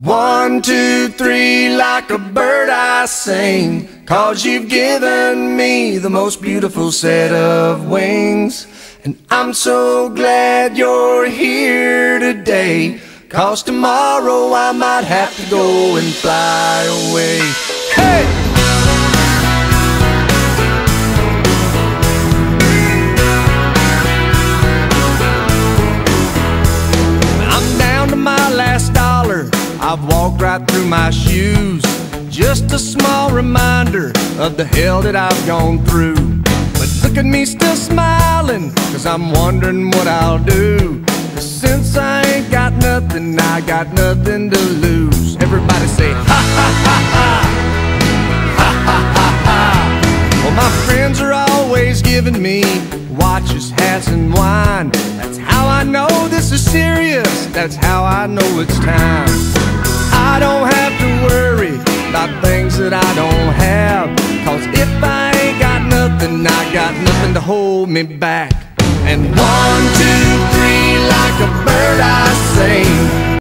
1, 2, 3, like a bird I sing, 'cause you've given me the most beautiful set of wings. And I'm so glad you're here today, 'cause tomorrow I might have to go and fly away. Hey! I'm down to my last dollar, I've walked right through my shoes. Just a small reminder of the hell that I've gone through. But look at me still smiling, 'cause I'm wondering what I'll do. 'Cause since I ain't got nothing, I got nothing to lose. Everybody say ha ha ha ha, ha ha ha ha. Well, my friends are always giving me watches, hats, and wine. That's how I know this is serious, that's how I know it's time. I don't have to worry about things that I don't have, 'cause if I ain't got nothing, I got nothing to hold me back. And 1, 2, 3, like a bird I sing,